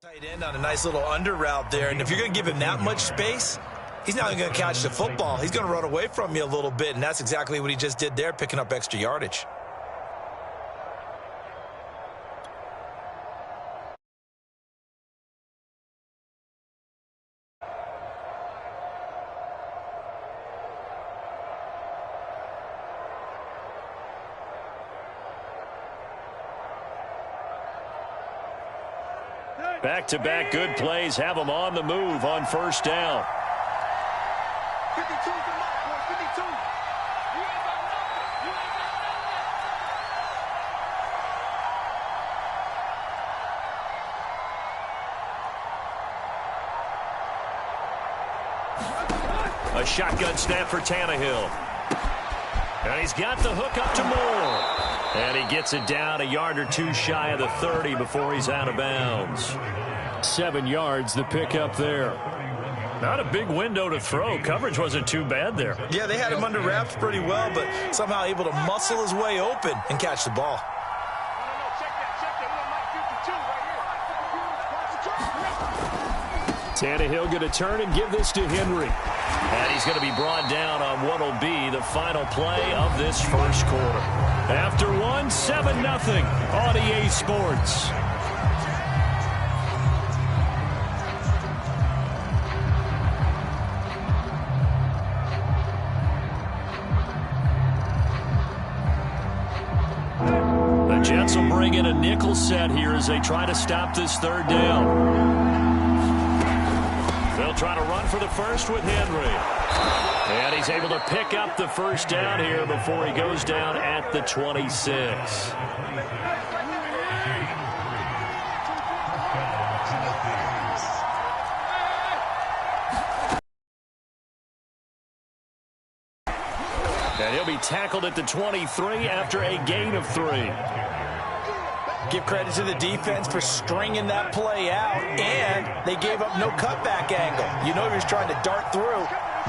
Tight end on a nice little under route there, and if you're going to give him that much space, he's not going to catch the football. He's going to run away from you a little bit, and that's exactly what he just did there, picking up extra yardage. Back-to-back good plays have them on the move on first down. 52 is the mark, 52. A shotgun snap for Tannehill. And he's got the hook up to Moore. And he gets it down a yard or two shy of the 30 before he's out of bounds. 7 yards, the pickup there. Not a big window to throw. Coverage wasn't too bad there. Yeah, they had him under wraps pretty well, but somehow able to muscle his way open and catch the ball. Tannehill going to turn and give this to Henry. And he's going to be brought down on what will be the final play of this first quarter. After 1, 7-0 on EA Sports. The Jets will bring in a nickel set here as they try to stop this third down. They'll try to run for the first with Henry. And he's able to pick up the first down here before he goes down at the 26. And he'll be tackled at the 23 after a gain of 3. Give credit to the defense for stringing that play out, and they gave up no cutback angle. You know he was trying to dart through.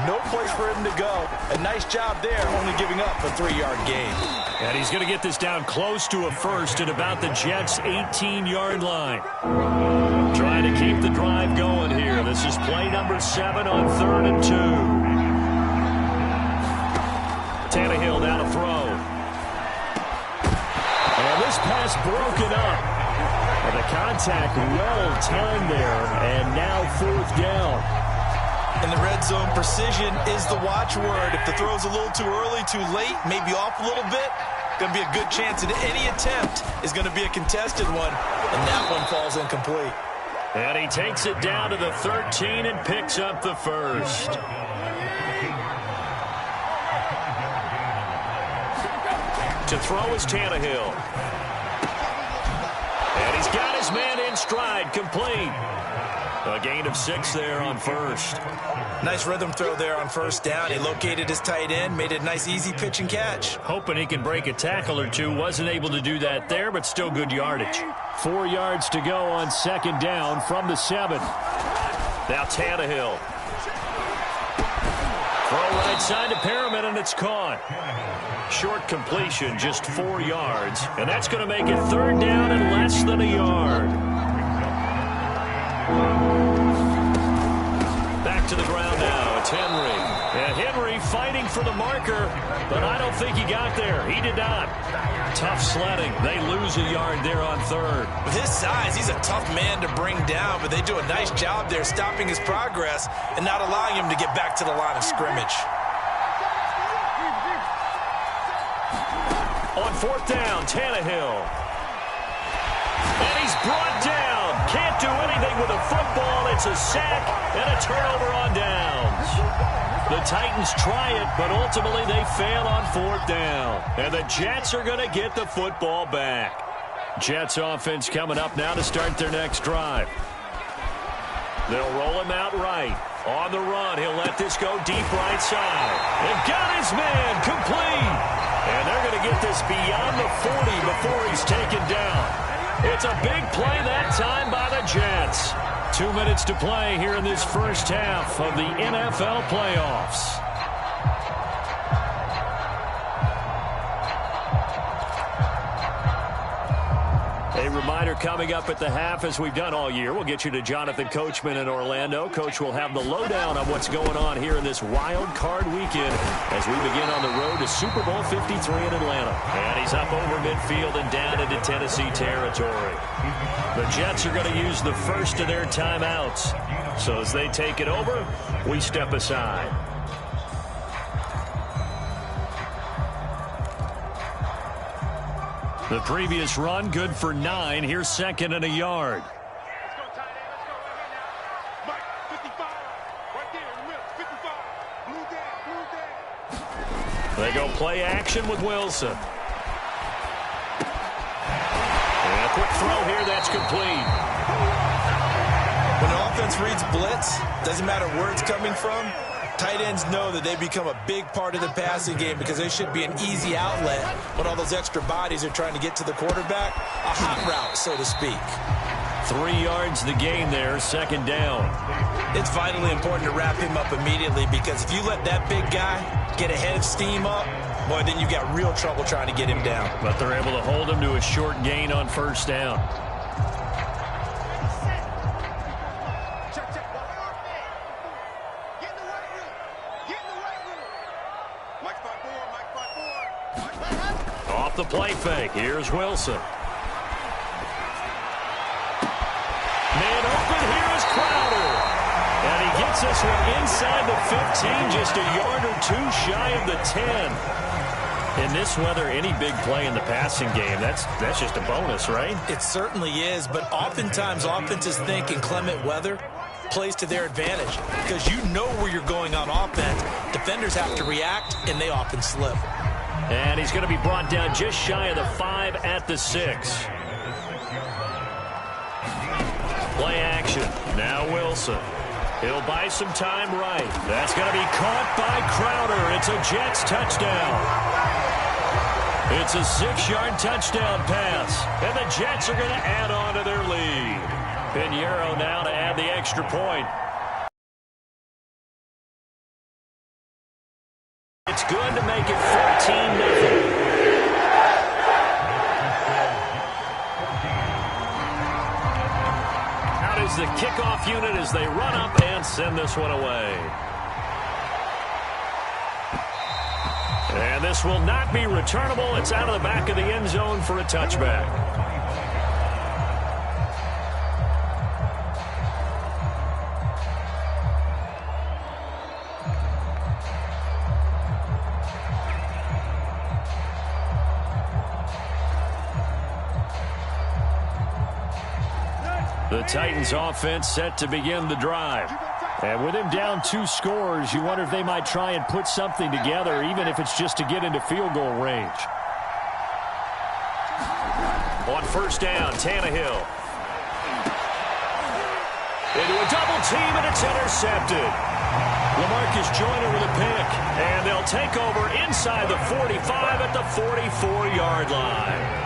No place for him to go. A nice job there, only giving up a 3-yard gain. And he's going to get this down close to a first at about the Jets' 18-yard line. Trying to keep the drive going here. This is play number 7 on 3rd and 2. Tannehill down to throw. And this pass broken up. And the contact well timed there. And now 4th down. In the red zone, precision is the watchword. If the throw's a little too early, too late, maybe off a little bit, going to be a good chance that any attempt is going to be a contested one, and that one falls incomplete. And he takes it down to the 13 and picks up the first. To throw is Tannehill. And he's got his man in stride, complete. A gain of 6 there on first. Nice rhythm throw there on first down. He located his tight end, made it a nice easy pitch and catch. Hoping he can break a tackle or two. Wasn't able to do that there, but still good yardage. 4 yards to go on 2nd down from the 7. Now Tannehill. Throw right side to Perriman, and it's caught. Short completion, just 4 yards. And that's going to make it 3rd down and less than a yard. Back to the ground now. It's Henry. And Henry fighting for the marker, but I don't think he got there. He did not. Tough sledding. They lose a yard there on 3rd. With his size, he's a tough man to bring down, but they do a nice job there stopping his progress and not allowing him to get back to the line of scrimmage. On 4th down, Tannehill. And he's brought down. Can't do anything with a football. It's a sack and a turnover on downs. The Titans try it, but ultimately they fail on 4th down. And the Jets are going to get the football back. Jets offense coming up now to start their next drive. They'll roll him out right. On the run, he'll let this go deep right side. They've got his man complete. And they're going to get this beyond the 40 before he's taken down. It's a big play that time by the Jets. 2 minutes to play here in this first half of the NFL playoffs. A reminder coming up at the half, as we've done all year. We'll get you to Jonathan Coachman in Orlando. Coach will have the lowdown on what's going on here in this wild card weekend as we begin on the road to Super Bowl 53 in Atlanta. And he's up over midfield and down into Tennessee territory. The Jets are going to use the first of their timeouts. So as they take it over, we step aside. The previous run, good for 9. Here's second and a yard. Let's go, tight end. Let's go right here now. Mike, 55. Right there in the middle. 55. Blue down. Blue down. They go play action with Wilson. And a quick throw here, that's complete. When an offense reads blitz, doesn't matter where it's coming from, tight ends know that they become a big part of the passing game because they should be an easy outlet when all those extra bodies are trying to get to the quarterback. A hot route, so to speak. 3 yards the gain there, second down. It's vitally important to wrap him up immediately because if you let that big guy get a head of steam up, boy, then you got real trouble trying to get him down. But they're able to hold him to a short gain on first down. Off the play fake, here's Wilson. Man open, here is Crowder. And he gets this one inside the 15, just a yard or two shy of the 10. In this weather, any big play in the passing game, that's just a bonus, right? It certainly is, but oftentimes offenses think in clement weather plays to their advantage because you know where you're going on offense. Defenders have to react, and they often slip. And he's going to be brought down just shy of the 5 at the 6. Play action. Now Wilson. He'll buy some time right. That's going to be caught by Crowder. It's a Jets touchdown. It's a 6-yard touchdown pass. And the Jets are going to add on to their lead. Pinheiro now to add the extra point. It's good to make it 14-0. Out is the kickoff unit as they run up and send this one away. And this will not be returnable. It's out of the back of the end zone for a touchback. The Titans offense set to begin the drive. And with him down 2 scores, you wonder if they might try and put something together, even if it's just to get into field goal range. On first down, Tannehill. Into a double team, and it's intercepted. LaMarcus Joyner with a pick. And they'll take over inside the 45 at the 44-yard line.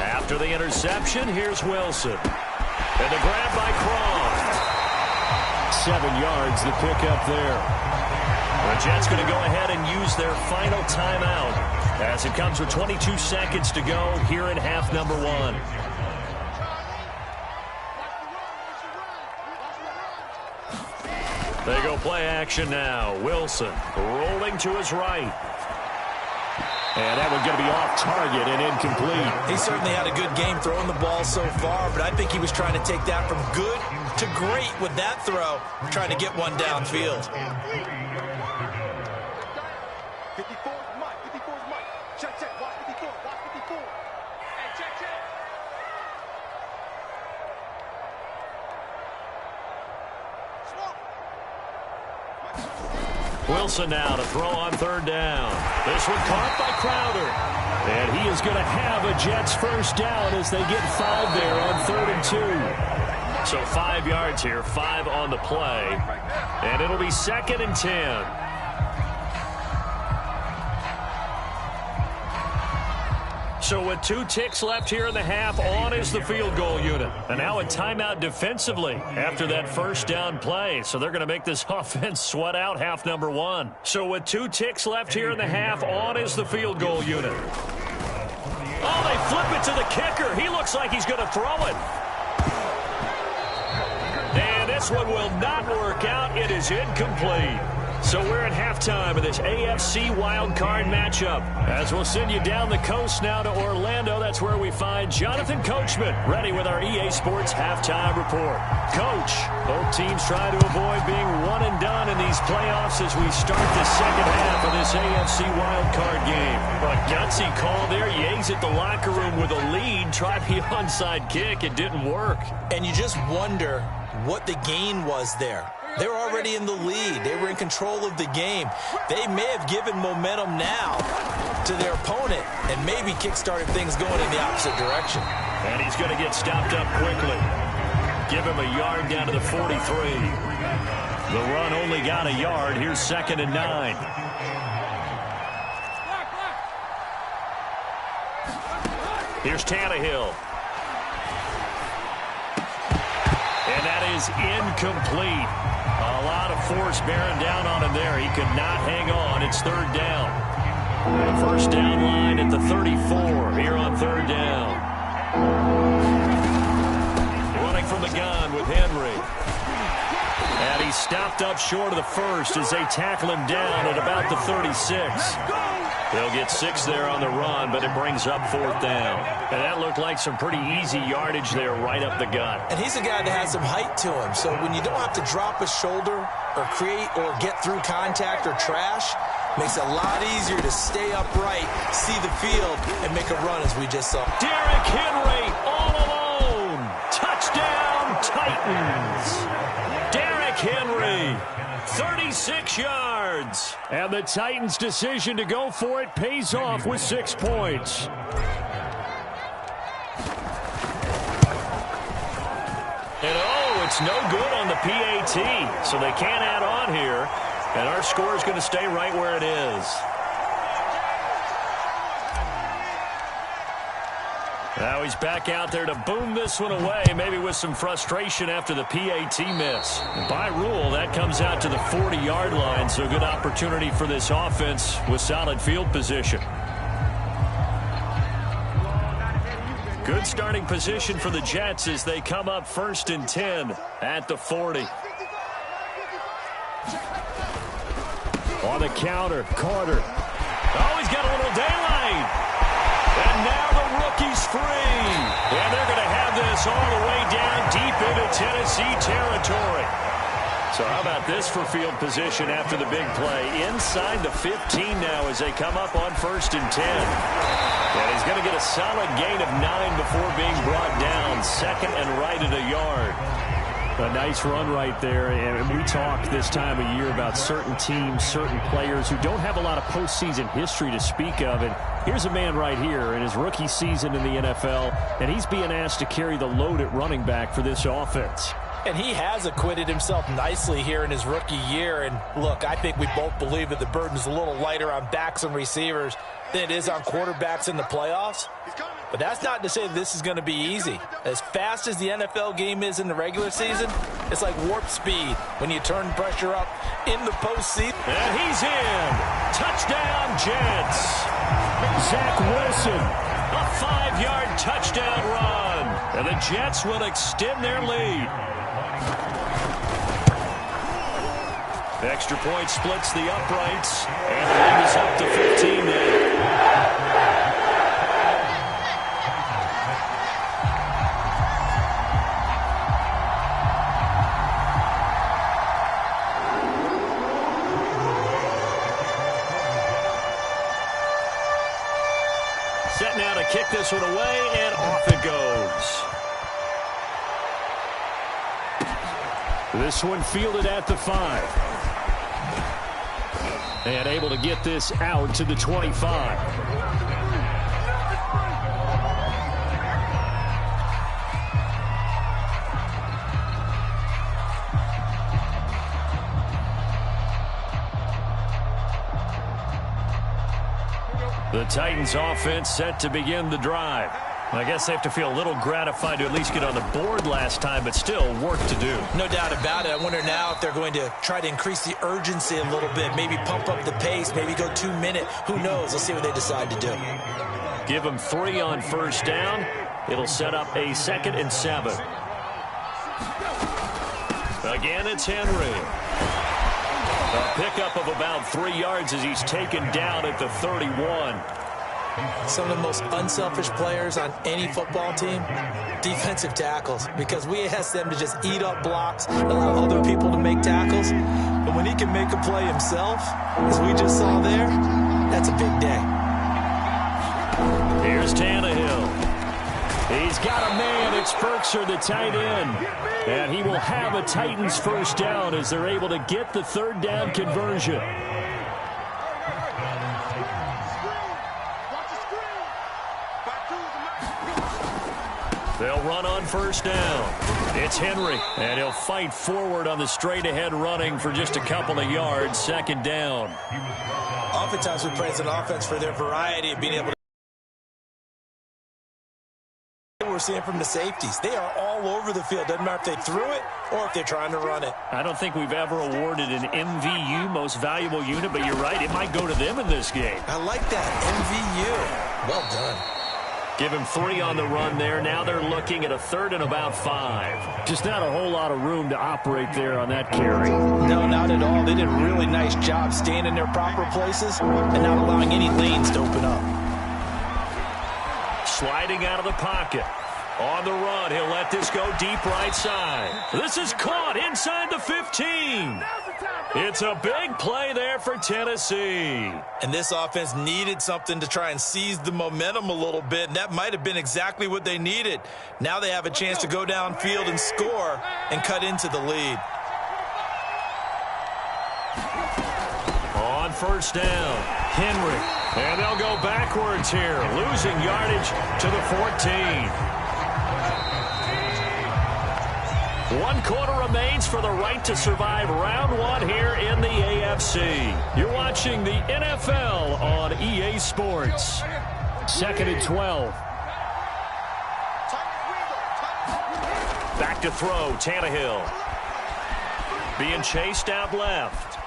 After the interception, here's Wilson. And the grab by Croft. 7 yards, the pickup there. The Jets going to go ahead and use their final timeout as it comes with 22 seconds to go here in half number 1. They go play action now. Wilson rolling to his right. And that one's going to be off target and incomplete. He certainly had a good game throwing the ball so far, but I think he was trying to take that from good to great with that throw, trying to get one downfield. 54 is Mike. 54 is Mike. Check, check. Watch 54. Watch 54. Hey, check, check. Wilson now to throw on third down. This one caught by Crowder. And he is going to have a Jets first down as they get 5 there on 3rd and 2. So 5 yards here, 5 on the play. And it'll be 2nd and 10. So with 2 ticks left here in the half, on is the field goal unit. And now a timeout defensively after that first down play. So they're going to make this offense sweat out half number 1. So with 2 ticks left here in the half, on is the field goal unit. Oh, they flip it to the kicker. He looks like he's going to throw it. And this one will not work out. It is incomplete. So we're at halftime of this AFC wildcard matchup. As we'll send you down the coast now to Orlando, that's where we find Jonathan Coachman, ready with our EA Sports halftime report. Coach, both teams try to avoid being one and done in these playoffs as we start the second half of this AFC wildcard game. A gutsy call there. You exit the locker room with a lead, tried the onside kick. It didn't work. And you just wonder what the gain was there. They were already in the lead. They were in control of the game. They may have given momentum now to their opponent and maybe kick-started things going in the opposite direction. And he's going to get stopped up quickly. Give him a yard down to the 43. The run only got a yard. Here's 2nd and 9. Here's Tannehill. And that is incomplete. A lot of force bearing down on him there. He could not hang on. It's 3rd down. The first down line at the 34 here on 3rd down. Running from the gun with Henry. And he's stopped up short of the first as they tackle him down at about the 36. They'll get 6 there on the run, but it brings up 4th down. And that looked like some pretty easy yardage there right up the gut. And he's a guy that has some height to him. So when you don't have to drop a shoulder or create or get through contact or trash, makes it a lot easier to stay upright, see the field, and make a run as we just saw. Derrick Henry all alone. Touchdown, Titans. Derrick Henry. 36 yards. And the Titans' decision to go for it pays off with 6 points. And oh, it's no good on the PAT. So they can't add on here. And our score is going to stay right where it is. Now he's back out there to boom this one away, maybe with some frustration after the PAT miss. By rule, that comes out to the 40-yard line, so a good opportunity for this offense with solid field position. Good starting position for the Jets as they come up 1st and 10 at the 40. On the counter, Carter. Oh, he's got a little daylight. And now the rookie's free. And they're going to have this all the way down deep into Tennessee territory. So how about this for field position after the big play? Inside the 15 now as they come up on 1st and 10. And he's going to get a solid gain of 9 before being brought down. 2nd and right at a yard. A nice run right there, and we talk this time of year about certain teams, certain players who don't have a lot of postseason history to speak of, and here's a man right here in his rookie season in the NFL, and he's being asked to carry the load at running back for this offense. And he has acquitted himself nicely here in his rookie year, and look, I think we both believe that the burden's a little lighter on backs and receivers than it is on quarterbacks in the playoffs. But that's not to say that this is going to be easy. As fast as the NFL game is in the regular season, it's like warp speed when you turn pressure up in the postseason. And he's in. Touchdown, Jets. Zach Wilson, a 5-yard touchdown run. And the Jets will extend their lead. The extra point splits the uprights, and the lead is up to 15 now. Set now to kick this one away, and off it goes. This one fielded at the 5. And able to get this out to the 25. The Titans offense set to begin the drive. I guess they have to feel a little gratified to at least get on the board last time, but still work to do. No doubt about it. I wonder now if they're going to try to increase the urgency a little bit, maybe pump up the pace, maybe go 2 minute. Who knows? Let's see what they decide to do. Give them 3 on first down. It'll set up a 2nd and 7. Again, it's Henry. A pickup of about 3 yards as he's taken down at the 31. Some of the most unselfish players on any football team, defensive tackles, because we ask them to just eat up blocks, allow other people to make tackles. But when he can make a play himself, as we just saw there, that's a big day. Here's Tannehill. He's got a man. It's Firkser, the tight end. And he will have a Titans first down as they're able to get the 3rd down conversion. They'll run on first down. It's Henry, and he'll fight forward on the straight-ahead running for just a couple of yards. 2nd down. Oftentimes we praise an offense for their variety of being able to. We're seeing from the safeties. They are all over the field. Doesn't matter if they threw it or if they're trying to run it. I don't think we've ever awarded an MVU, most valuable unit, but you're right. It might go to them in this game. I like that. MVU. Well done. Give him 3 on the run there. Now they're looking at a 3rd and about 5. Just not a whole lot of room to operate there on that carry. No, not at all. They did a really nice job staying in their proper places and not allowing any lanes to open up. Sliding out of the pocket. On the run, he'll let this go deep right side. This is caught inside the 15. It's a big play there for Tennessee. And this offense needed something to try and seize the momentum a little bit, and that might have been exactly what they needed. Now they have a chance to go downfield and score and cut into the lead. On first down, Henry. And they'll go backwards here, losing yardage to the 14. 1 quarter remains for the right to survive round 1 here in the AFC. You're watching the NFL on EA Sports. 2nd and 12. Back to throw, Tannehill. Being chased out left.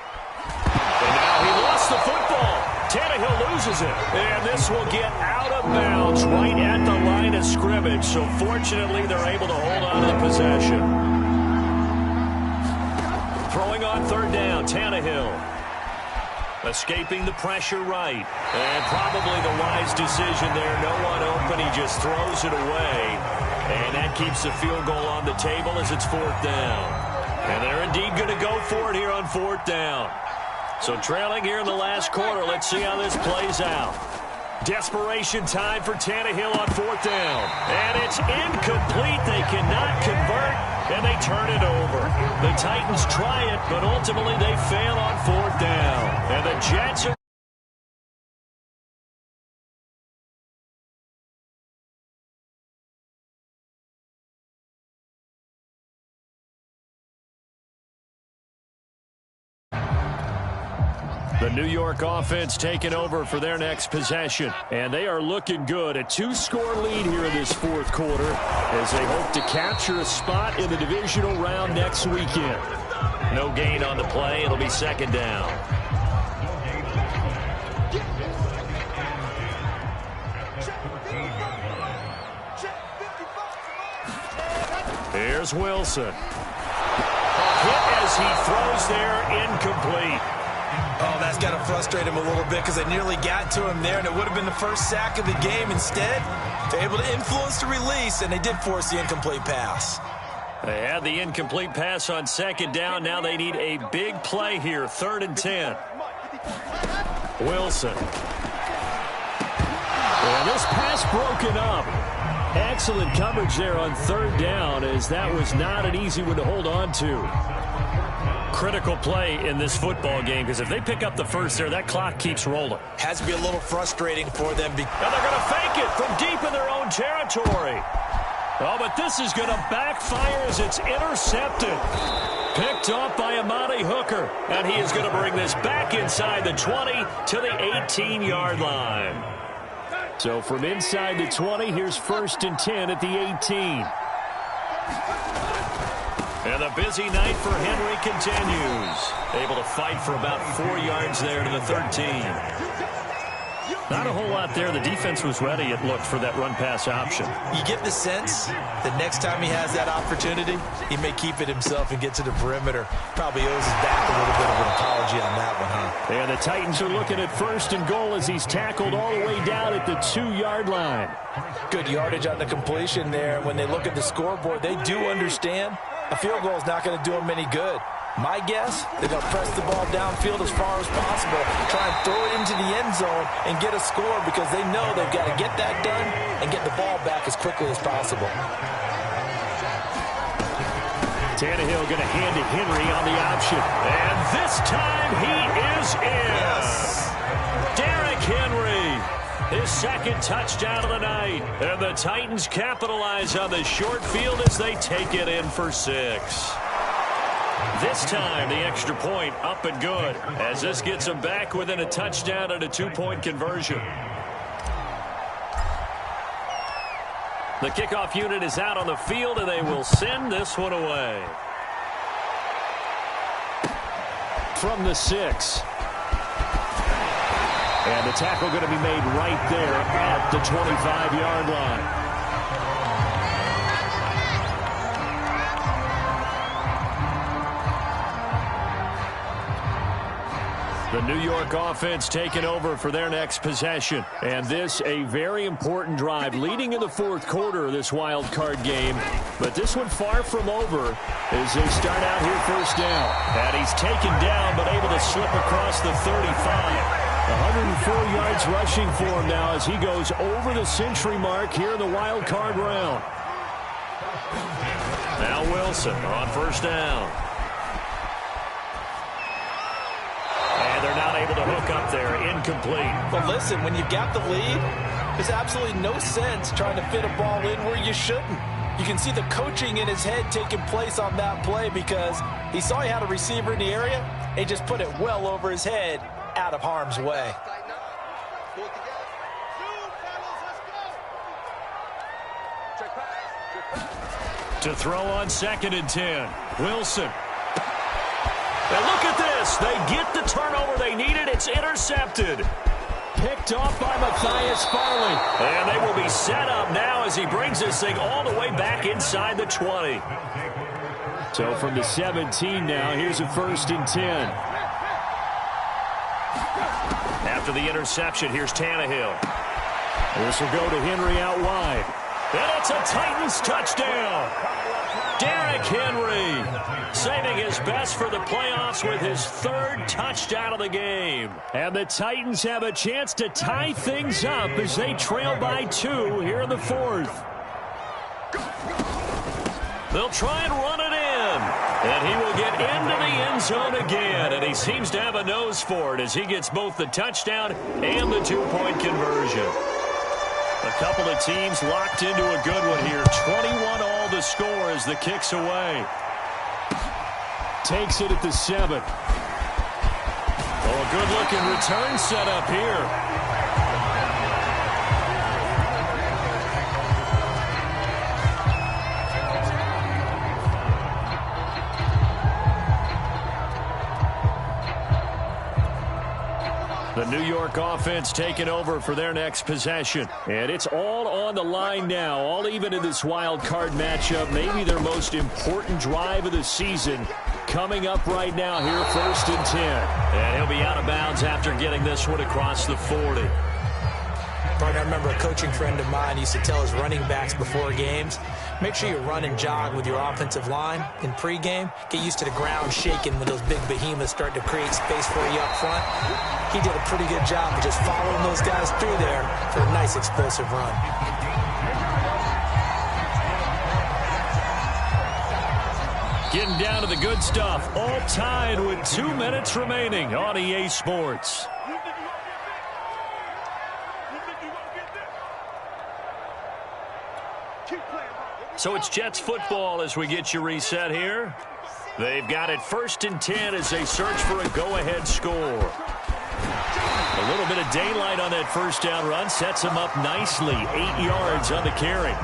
And now he lost the football. Tannehill loses it. And this will get out of bounds right at the line of scrimmage. So fortunately, they're able to hold on to the possession. Throwing on 3rd down, Tannehill. Escaping the pressure right. And probably the wise decision there. No one open. He just throws it away. And that keeps the field goal on the table as it's 4th down. And they're indeed going to go for it here on 4th down. So trailing here in the last quarter. Let's see how this plays out. Desperation time for Tannehill on 4th down. And it's incomplete. They cannot convert. And they turn it over. The Titans try it, but ultimately they fail on 4th down. And the Jets are... The New York offense taking over for their next possession. And they are looking good. A 2-score lead here in this 4th quarter as they hope to capture a spot in the divisional round next weekend. No gain on the play. It'll be 2nd down. Here's Wilson. Hit as he throws there, incomplete. Oh, that's got to frustrate him a little bit because they nearly got to him there, and it would have been the first sack of the game. Instead, they're able to influence the release, and they did force the incomplete pass. They had the incomplete pass on 2nd down. Now they need a big play here, 3rd and 10. Wilson. And this pass broken up. Excellent coverage there on 3rd down as that was not an easy one to hold on to. critical play in this football game because if they pick up the first there, that clock keeps rolling. Has to be a little frustrating for them. And they're going to fake it from deep in their own territory. Oh, but this is going to backfire as it's intercepted. Picked off by Amani Hooker. And he is going to bring this back inside the 20 to the 18-yard line. So from inside the 20, here's 1st and 10 at the 18. And the busy night for Henry continues. Able to fight for about 4 yards there to the 13. Not a whole lot there. The defense was ready, it looked, for that run-pass option. You get the sense that next time he has that opportunity, he may keep it himself and get to the perimeter. Probably owes his back a little bit of an apology on that one, huh? And the Titans are looking at 1st and goal as he's tackled all the way down at the 2-yard line. Good yardage on the completion there. When they look at the scoreboard, they do understand a field goal is not going to do them any good. My guess, they're going to press the ball downfield as far as possible, try and throw it into the end zone and get a score because they know they've got to get that done and get the ball back as quickly as possible. Tannehill going to hand to Henry on the option. And this time he is in. Yes. Derrick Henry, his 2nd touchdown of the night. And the Titans capitalize on the short field as they take it in for 6. This time, the extra point up and good as this gets them back within a touchdown and a 2-point conversion. The kickoff unit is out on the field, and they will send this one away. From the 6. And the tackle going to be made right there at the 25-yard line. The New York offense taking over for their next possession. And this a very important drive leading in the 4th quarter of this wild card game. But this one far from over as they start out here 1st down. And he's taken down but able to slip across the 35. 104 yards rushing for him now as he goes over the century mark here in the wild card round. Now Wilson on 1st down. They're not able to hook up there. Incomplete. But listen, when you've got the lead, there's absolutely no sense trying to fit a ball in where you shouldn't. You can see the coaching in his head taking place on that play because he saw he had a receiver in the area and he just put it well over his head out of harm's way. To throw on 2nd and 10. Wilson. And look at this. They get the turnover they needed. It's intercepted. Picked off by Matthias Farley. And they will be set up now as he brings this thing all the way back inside the 20. So from the 17 now, here's a 1st and 10. After the interception, here's Tannehill. This will go to Henry out wide. And it's a Titans touchdown. Derrick Henry saving his best for the playoffs with his 3rd touchdown of the game. And the Titans have a chance to tie things up as they trail by 2 here in the 4th. They'll try and run it in. And he will get into the end zone again. And he seems to have a nose for it as he gets both the touchdown and the 2-point conversion. A couple of teams locked into a good one here. 21-all the score as the kick's away. Takes it at the 7. Oh, a good-looking return set up here. The New York offense taking over for their next possession. And it's all on the line now, all even in this wild card matchup. Maybe their most important drive of the season coming up right now here, 1st and 10. And he'll be out of bounds after getting this one across the 40. I remember a coaching friend of mine used to tell his running backs before games, make sure you run and jog with your offensive line in pregame. Get used to the ground shaking when those big behemoths start to create space for you up front. He did a pretty good job of just following those guys through there for a nice explosive run. Getting down to the good stuff. All tied with 2 minutes remaining on EA Sports. So it's Jets football as we get you reset here. They've got it 1st and 10 as they search for a go-ahead score. A little bit of daylight on that first down run sets them up nicely. 8 yards on the carry.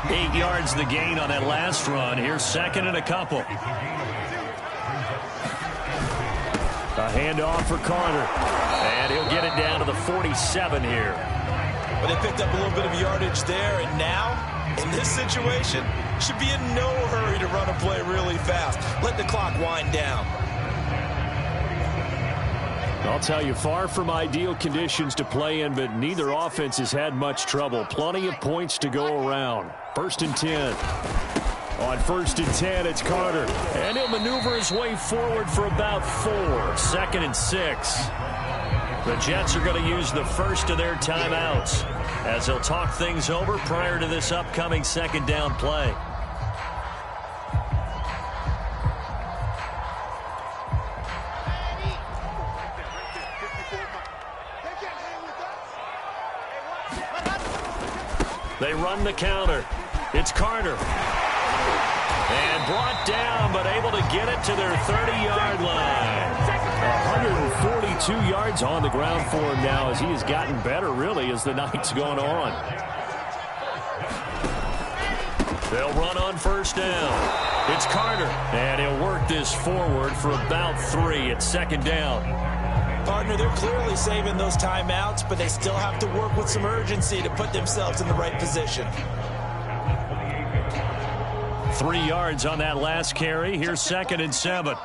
8 yards the gain on that last run. Here's 2nd and a couple. A handoff for Carter. And he'll get it down to the 47 here. Well, they picked up a little bit of yardage there, and now, in this situation, should be in no hurry to run a play really fast. Let the clock wind down. I'll tell you, far from ideal conditions to play in, but neither offense has had much trouble. Plenty of points to go around. 1st and 10. On 1st and 10, it's Carter. And he'll maneuver his way forward for about 4. 2nd and 6. The Jets are going to use the first of their timeouts as they'll talk things over prior to this upcoming 2nd down play. They run the counter. It's Carter. And brought down, but able to get it to their 30-yard line. 142 yards on the ground for him now as he has gotten better, really, as the night's gone on. They'll run on 1st down. It's Carter. And he'll work this forward for about 3 at 2nd down. Partner, they're clearly saving those timeouts, but they still have to work with some urgency to put themselves in the right position. 3 yards on that last carry. Here's 2nd and 7.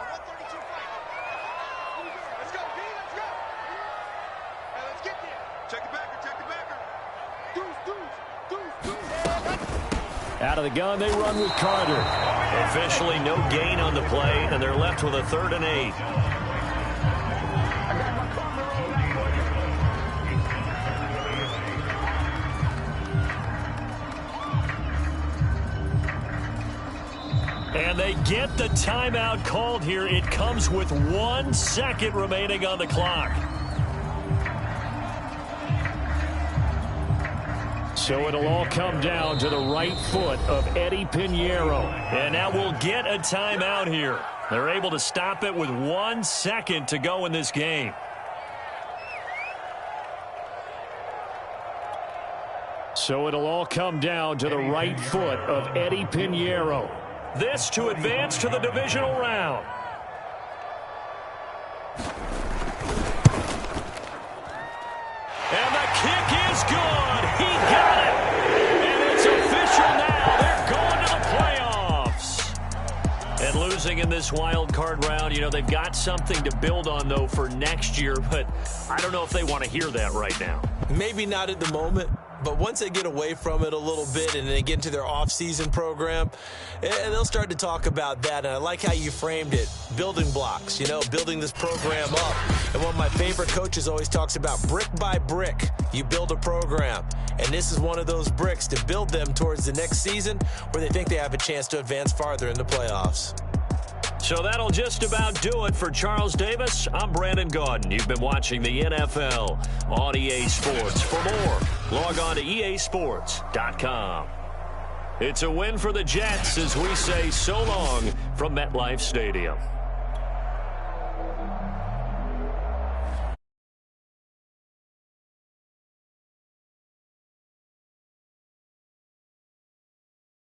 Out of the gun, they run with Carter. Officially no gain on the play, and they're left with a 3rd and 8. And they get the timeout called here. It comes with 1 second remaining on the clock. So it'll all come down to the right foot of Eddie Pinheiro. And now we'll get a timeout here. They're able to stop it with 1 second to go in this game. So it'll all come down to the right foot of Eddie Pinheiro. This to advance to the divisional round. And the kick is good. He got it. And it's official now. They're going to the playoffs. And losing in this wild card round, you know, they've got something to build on, though, for next year. But I don't know if they want to hear that right now. Maybe not at the moment. But once they get away from it a little bit and they get into their off-season program, and they'll start to talk about that. And I like how you framed it, building blocks, you know, building this program up. And one of my favorite coaches always talks about brick by brick, you build a program. And this is one of those bricks to build them towards the next season where they think they have a chance to advance farther in the playoffs. So that'll just about do it for Charles Davis. I'm Brandon Gaudin. You've been watching the NFL on EA Sports. For more, log on to easports.com. It's a win for the Jets as we say so long from MetLife Stadium.